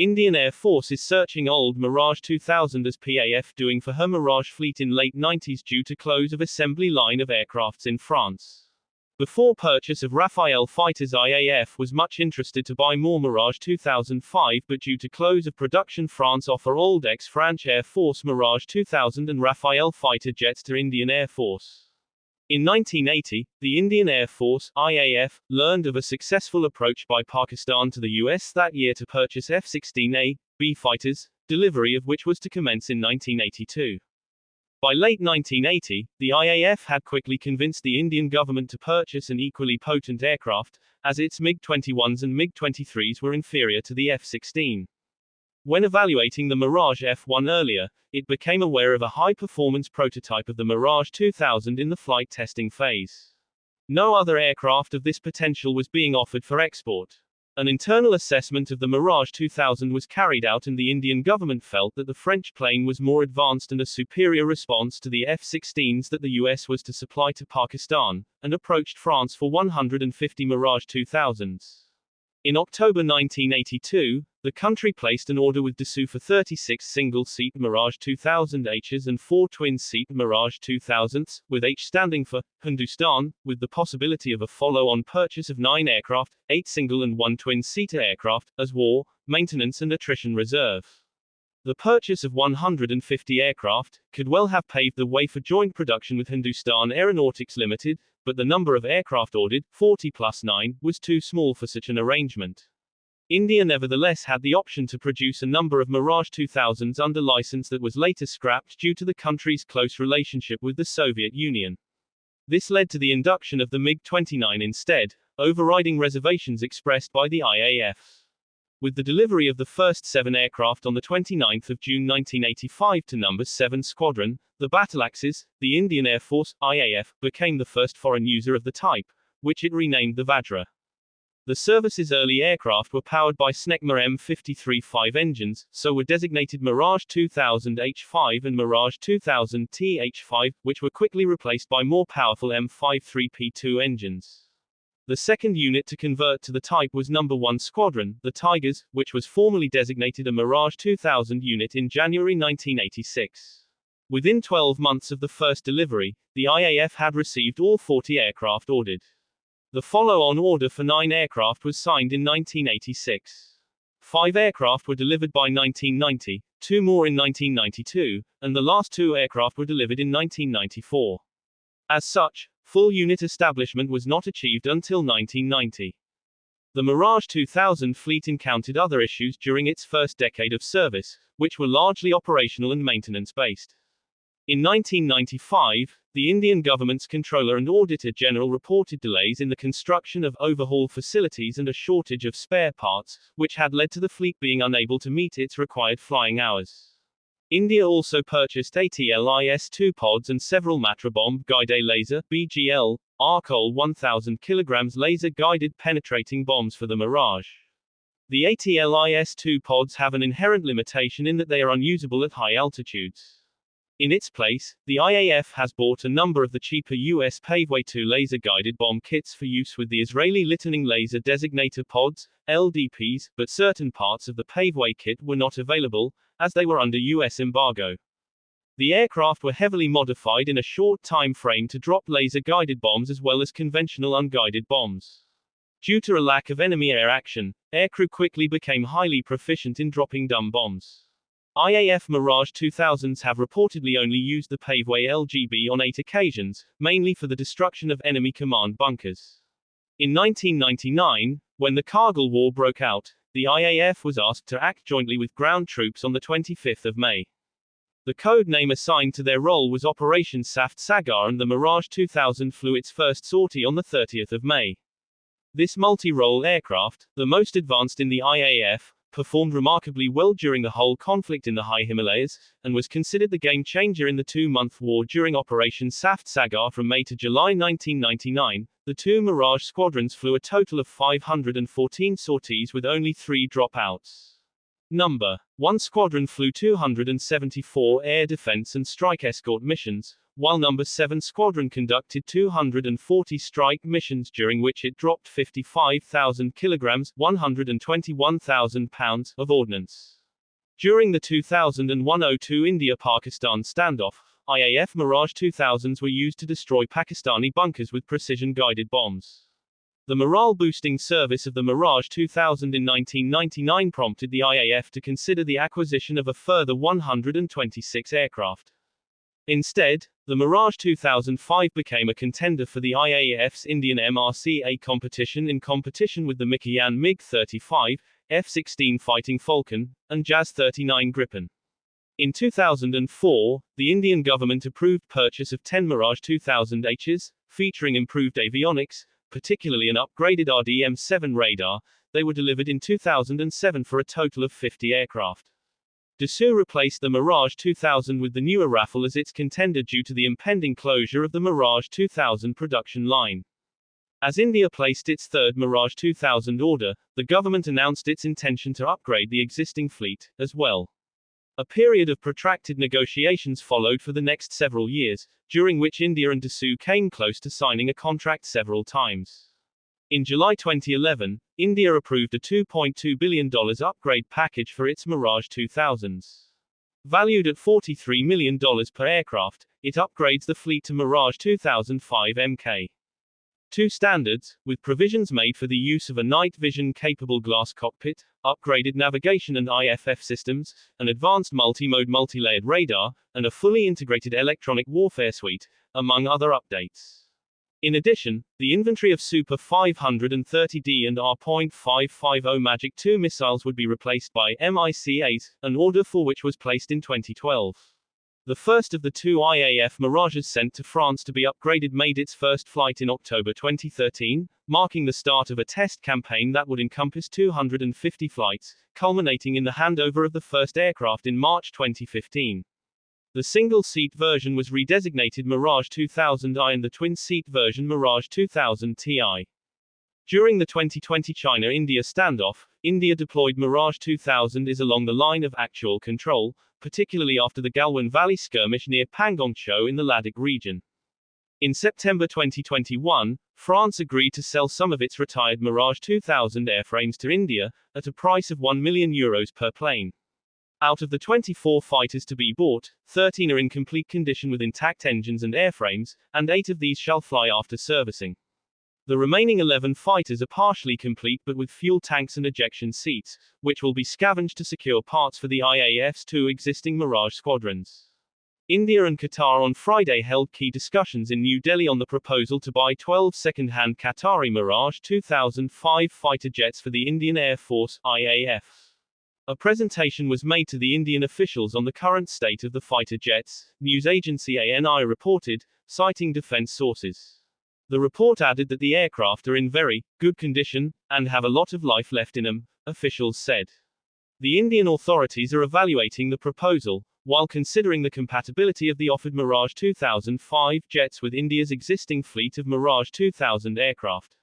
Indian Air Force is searching old Mirage 2000 as PAF doing for her Mirage fleet in late 90s due to close of assembly line of aircrafts in France. Before purchase of Rafale fighters, IAF was much interested to buy more Mirage 2005, but due to close of production, France offer old ex-French Air Force Mirage 2000 and Rafale fighter jets to Indian Air Force. In 1980, the Indian Air Force, IAF, learned of a successful approach by Pakistan to the US that year to purchase F-16A, B fighters, delivery of which was to commence in 1982. By late 1980, the IAF had quickly convinced the Indian government to purchase an equally potent aircraft, as its MiG-21s and MiG-23s were inferior to the F-16. When evaluating the Mirage F-1 earlier, it became aware of a high-performance prototype of the Mirage 2000 in the flight testing phase. No other aircraft of this potential was being offered for export. An internal assessment of the Mirage 2000 was carried out, and the Indian government felt that the French plane was more advanced and a superior response to the F-16s that the US was to supply to Pakistan, and approached France for 150 Mirage 2000s. In October 1982, the country placed an order with Dassault for 36 single-seat Mirage 2000Hs and 4 twin-seat Mirage 2000s, with H standing for Hindustan, with the possibility of a follow-on purchase of 9 aircraft, 8 single and 1 twin-seater aircraft, as war, maintenance and attrition reserve. The purchase of 150 aircraft could well have paved the way for joint production with Hindustan Aeronautics Limited, but the number of aircraft ordered, 40 plus 9, was too small for such an arrangement. India nevertheless had the option to produce a number of Mirage 2000s under license that was later scrapped due to the country's close relationship with the Soviet Union. This led to the induction of the MiG-29 instead, overriding reservations expressed by the IAF. With the delivery of the first 7 aircraft on the 29th of June 1985 to No. 7 Squadron, the Battleaxes, the Indian Air Force, IAF, became the first foreign user of the type, which it renamed the Vajra. The service's early aircraft were powered by Snecma M53-5 engines, so were designated Mirage 2000 H5 and Mirage 2000 TH5, which were quickly replaced by more powerful M53P2 engines. The second unit to convert to the type was No. 1 Squadron, the Tigers, which was formally designated a Mirage 2000 unit in January 1986. Within 12 months of the first delivery, the IAF had received all 40 aircraft ordered. The follow-on order for 9 aircraft was signed in 1986. 5 aircraft were delivered by 1990, 2 more in 1992, and the last 2 aircraft were delivered in 1994. As such, full unit establishment was not achieved until 1990. The Mirage 2000 fleet encountered other issues during its first decade of service, which were largely operational and maintenance-based. In 1995, the Indian government's Controller and Auditor General reported delays in the construction of overhaul facilities and a shortage of spare parts, which had led to the fleet being unable to meet its required flying hours. India also purchased ATLIS-2 pods and several Matra bomb guided laser (BGL) Arcol 1000 kg laser-guided penetrating bombs for the Mirage. The ATLIS-2 pods have an inherent limitation in that they are unusable at high altitudes. In its place, the IAF has bought a number of the cheaper US Paveway 2 laser-guided bomb kits for use with the Israeli Lightning Laser Designator pods, LDPs, but certain parts of the Paveway kit were not available, as they were under US embargo. The aircraft were heavily modified in a short time frame to drop laser-guided bombs as well as conventional unguided bombs. Due to a lack of enemy air action, aircrew quickly became highly proficient in dropping dumb bombs. IAF Mirage 2000s have reportedly only used the Paveway LGB on 8 occasions, mainly for the destruction of enemy command bunkers. In 1999, when the Kargil War broke out, the IAF was asked to act jointly with ground troops on the 25th of May. The code name assigned to their role was Operation Saft Sagar, and the Mirage 2000 flew its first sortie on the 30th of May. This multi-role aircraft, the most advanced in the IAF, performed remarkably well during the whole conflict in the high Himalayas, and was considered the game-changer in the 2-month war during Operation Saft Sagar from May to July 1999. The 2 Mirage squadrons flew a total of 514 sorties with only 3 dropouts. Number 1 Squadron flew 274 air defense and strike escort missions, while No. 7 Squadron conducted 240 strike missions during which it dropped 55,000 kilograms, 121,000 pounds, of ordnance. During the 2001-02 India-Pakistan standoff, IAF Mirage 2000s were used to destroy Pakistani bunkers with precision-guided bombs. The morale-boosting service of the Mirage 2000 in 1999 prompted the IAF to consider the acquisition of a further 126 aircraft. Instead, the Mirage 2005 became a contender for the IAF's Indian MRCA competition in competition with the Mikoyan MiG-35, F-16 Fighting Falcon, and Jas-39 Gripen. In 2004, the Indian government approved purchase of 10 Mirage 2000Hs, featuring improved avionics, particularly an upgraded RDM-7 radar. They were delivered in 2007 for a total of 50 aircraft. Dassault replaced the Mirage 2000 with the newer Rafale as its contender due to the impending closure of the Mirage 2000 production line. As India placed its third Mirage 2000 order, the government announced its intention to upgrade the existing fleet, as well. A period of protracted negotiations followed for the next several years, during which India and Dassault came close to signing a contract several times. In July 2011, India approved a $2.2 billion upgrade package for its Mirage 2000s. Valued at $43 million per aircraft, it upgrades the fleet to Mirage 2005 Mk2 standards, with provisions made for the use of a night vision-capable glass cockpit, upgraded navigation and IFF systems, an advanced multi-mode multi-layered radar, and a fully integrated electronic warfare suite, among other updates. In addition, the inventory of Super 530D and R.550 Magic II missiles would be replaced by MIC-8, an order for which was placed in 2012. The first of the two IAF Mirages sent to France to be upgraded made its first flight in October 2013, marking the start of a test campaign that would encompass 250 flights, culminating in the handover of the first aircraft in March 2015. The single-seat version was redesignated Mirage 2000i and the twin-seat version Mirage 2000 Ti. During the 2020 China-India standoff, India deployed Mirage 2000s along the line of actual control, particularly after the Galwan Valley skirmish near Pangongchou in the Ladakh region. In September 2021, France agreed to sell some of its retired Mirage 2000 airframes to India, at a price of €1 million per plane. Out of the 24 fighters to be bought, 13 are in complete condition with intact engines and airframes, and 8 of these shall fly after servicing. The remaining 11 fighters are partially complete but with fuel tanks and ejection seats, which will be scavenged to secure parts for the IAF's two existing Mirage squadrons. India and Qatar on Friday held key discussions in New Delhi on the proposal to buy 12 second-hand Qatari Mirage 2005 fighter jets for the Indian Air Force, IAF. A presentation was made to the Indian officials on the current state of the fighter jets, news agency ANI reported, citing defense sources. The report added that the aircraft are in very good condition, and have a lot of life left in them, officials said. The Indian authorities are evaluating the proposal, while considering the compatibility of the offered Mirage 2005 jets with India's existing fleet of Mirage 2000 aircraft.